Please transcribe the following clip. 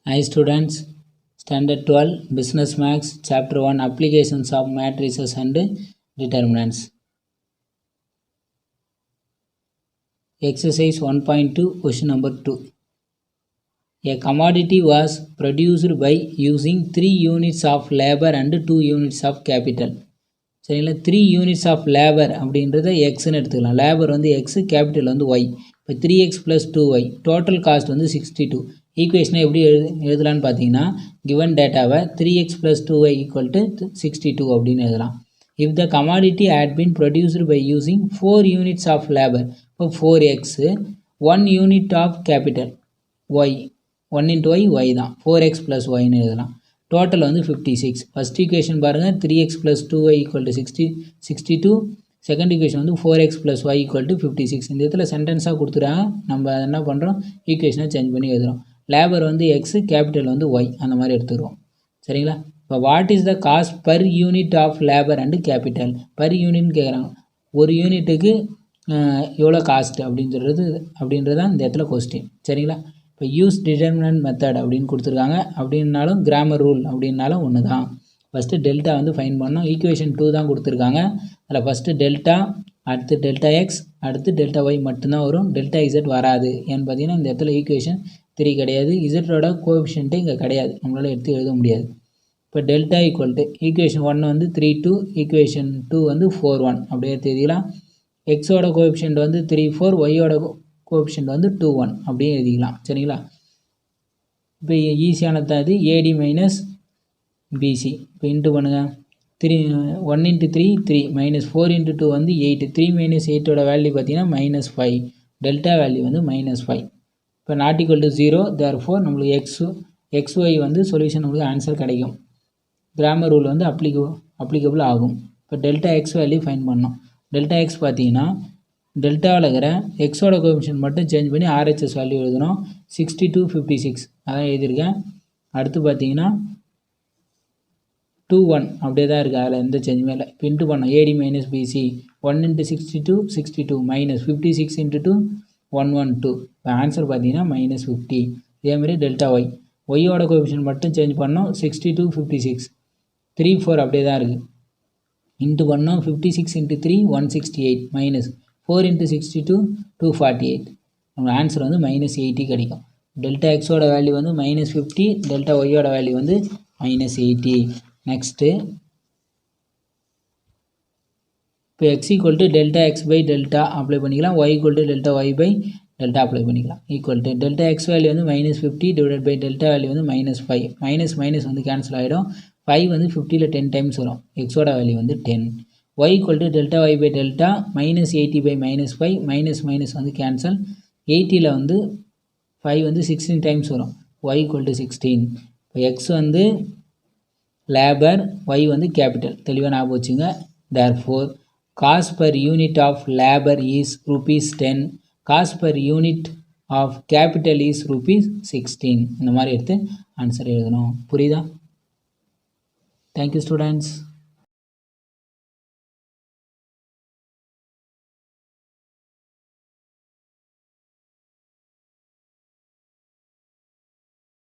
Hi students, Standard 12 Business Maths Chapter 1 Applications of Matrices and Determinants. Exercise 1.2 Question number 2. A commodity was produced by using 3 units of labor and 2 units of capital. சரிங்களா, 3 units of labor அப்படின்றத எக்ஸ்ன்னு எடுத்துக்கலாம். Labour வந்து X, capital வந்து Y. இப்போ 3x + 2y total cost வந்து 62. ஈக்குவேஷனை எப்படி எழுதலான்னு பார்த்தீங்கன்னா, கிவன் டேட்டாவை 3x + 2y = 62 அப்படின்னு எழுதலாம். If the commodity had been produced by using 4 units of labor, இப்போ 4x, 1 unit of capital y, 1 into y தான், 4x + yன்னு எழுதலாம். டோட்டல் வந்து 56. ஃபஸ்ட் ஈக்குவேஷன் பாருங்கள், 3x + 2y = 62. செகண்ட் ஈக்குவேஷன் வந்து 4x + y = 56. இந்த இடத்துல சென்டென்ஸாக கொடுத்துறாங்க, நம்ம என்ன பண்ணுறோம், ஈக்குவேஷனை சேஞ்ச் பண்ணி எழுதுகிறோம். லேபர் வந்து எக்ஸ், கேபிட்டல் வந்து ஒய், அந்த மாதிரி எடுத்துக்கிறோம். சரிங்களா, இப்போ what is the cost per unit of labour and capital? Per யூனிட்னு கேட்குறாங்க, ஒரு யூனிட்டுக்கு எவ்வளோ காஸ்ட் அப்படின்றது தான் இந்த இடத்துல கொஸ்டின். சரிங்களா, இப்போ யூஸ் டிட்டர்மினன்ட் மெத்தட் அப்படின்னு கொடுத்துருக்காங்க. அப்படின்னாலும் கிராமர் ரூல் அப்படின்னாலும் ஒன்று தான். ஃபஸ்ட்டு டெல்டா வந்து ஃபைன் பண்ணோம். ஈக்குவேஷன் 2 தான் கொடுத்துருக்காங்க. அதில் ஃபஸ்ட்டு டெல்டா, அடுத்து டெல்டா எக்ஸ், அடுத்து டெல்டா ஒய் மட்டும்தான் வரும். டெல்டா இசட் வராது. ஏன்னு பார்த்தீங்கன்னா இந்த இடத்துல ஈக்குவேஷன் 3 கிடையாது. இசட்டோட கோஎஃபிஷியன்ட்டு இங்கே கிடையாது, நம்மளால் எடுத்து எழுத முடியாது. இப்போ டெல்டா ஈக்குவேஷன் 1 வந்து 3-2, ஈக்குவேஷன் 2 வந்து 4-1 அப்படியே எழுதிக்கலாம். எக்ஸோட கோஎஃபிஷியன்ட் வந்து 3-4, ஒய்யோட கோஎஃபிஷியன்ட் வந்து 2-1 அப்படியே எழுதிக்கலாம். சரிங்களா, இப்போ ஈஸியானது தான் இது. AD minus BC. இப்போ இன்ட்டு பண்ணுங்கள். 1 × 3 3 -4 × 2 வந்து 8. 3 - 8ஓட வேல்யூ பார்த்தீங்கன்னா -5. டெல்டா வேல்யூ வந்து -5. இப்போ நாட் ஈக்குவல் டு 0, தேர்ஃபோர் நம்மளுக்கு எக்ஸ்ஒய் வந்து சொல்யூஷன் நம்மளுக்கு ஆன்சர் கிடைக்கும். கிராமர் ரூல் வந்து அப்ளிகபிள் ஆகும். இப்போ டெல்டா எக்ஸ் வேல்யூ ஃபைன் பண்ணோம். டெல்டா எக்ஸ் பார்த்தீங்கன்னா டெல்டாவில் இருக்கிற எக்ஸோட கோஎஃபிஷியன்ட் மட்டும் சேஞ்ச் பண்ணி ஆர்ஹெச்எஸ் வேல்யூ எழுதணும். 62, 56 அதான் எழுதியிருக்கேன். அடுத்து பார்த்தீங்கன்னா 2-1 அப்படியே தான் இருக்குது, அதில் எந்த சேஞ்சுமே இல்லை. இப்போ இன்ட்டு பண்ணோம். AD minus BC. 1 × 62 62 -56 × 2 112. இப்போ ஆன்சர் பார்த்தீங்கன்னா -50. இதேமாதிரி டெல்டா ஒய், ஒய்யோட கோஎஃபிஷியன்ட் மட்டும் சேஞ்ச் பண்ணோம். 62, 56 3-4 அப்படியே தான் இருக்குது. இன்ட்டு பண்ணோம். 56 × 3 168 -4 × 62 248. நம்ம ஆன்சர் வந்து -80 கிடைக்கும். டெல்டா எக்ஸோட வேல்யூ வந்து -50, டெல்டா ஒய்யோட வேல்யூ வந்து -80. நெக்ஸ்ட்டு இப்போ x = delta x by delta apply பண்ணிக்கலாம். y = delta y by delta apply பண்ணிக்கலாம். Equal to delta x value வந்து -50 டிவைடட் பை டெல்டா வேல்யூ வந்து -5. மைனஸ் வந்து கேன்சல் ஆகிடும். 5 வந்து 50ல் 10 டைம்ஸ் வரும். எக்ஸோட வேல்யூ வந்து 10. y = delta y by delta -80 by -5. Minus வந்து கேன்சல். 80ல் வந்து 5 வந்து 16 டைம்ஸ் வரும். y = 16. இப்போ எக்ஸ் வந்து லேபர், y வந்து கேபிட்டல். தெளிவாக ஞாபகம் வச்சுங்க. Therefore cost per unit of labour is ₹10. Cost per unit of capital is ₹16. இந்த மாதிரி எடுத்து ஆன்சர் எழுதணும். புரியுதா? Thank you students.